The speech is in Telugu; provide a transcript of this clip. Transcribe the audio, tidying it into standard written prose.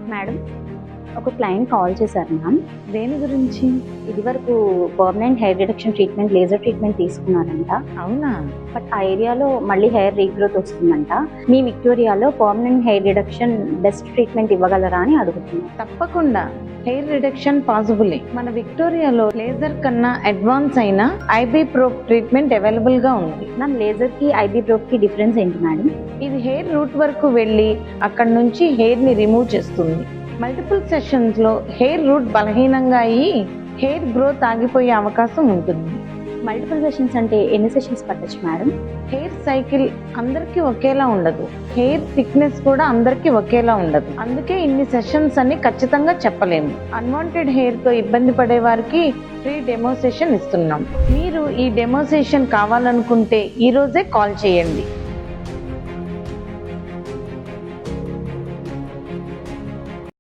మేడం, ఒక క్లయింట్ కాల్ చేశారు మ్యామ్. దేని గురించి? ఇది వరకు permanent hair reduction treatment, laser treatment తీసుకున్నారంట. అవునా? బట్ ఆ ఏరియాలో మళ్ళీ హెయిర్ రీగ్రోత్ వస్తుందంట. మీ విక్టోరియాలో permanent hair reduction best treatment ఇవ్వగలరా అని అడుగుతున్నారు. తప్పకుండా హెయిర్ రిడక్షన్ పాసిబుల్. మన విక్టోరియాలో లేజర్ కన్నా అడ్వాన్స్ అయిన ఐబీ ప్రోబ్ ట్రీట్మెంట్ అవైలబుల్ గా ఉంది. మ్యామ్, లేజర్ కి ఐబీ ప్రోబ్ కి డిఫరెన్స్ ఏంటి మేడం? ఇది హెయిర్ రూట్ వరకు వెళ్ళి అక్కడ నుంచి హెయిర్ ని రిమూవ్ చేస్తుంది. మల్టిపుల్ సెషన్స్ లో హెయిర్ రూట్ బలహీనంగా అయ్యి హెయిర్ గ్రోత్ ఆగిపోయే అవకాశం ఉంటుంది. మల్టిపుల్ సెషన్స్ అంటే ఎన్ని సెషన్స్ పట్టచ్చు మేడం? హెయిర్ సైకిల్ అందరికీ ఒకేలా ఉండదు. హెయిర్ థిక్నెస్ కూడా అందరికీ ఒకేలా ఉండదు. అందుకే ఇన్ని సెషన్స్ అని ఖచ్చితంగా చెప్పలేము. అన్వాంటెడ్ హెయిర్ తో ఇబ్బంది పడే వారికి ఫ్రీ డెమో సెషన్ ఇస్తున్నాం. మీరు ఈ డెమో సెషన్ కావాలనుకుంటే ఈ రోజే కాల్ చేయండి.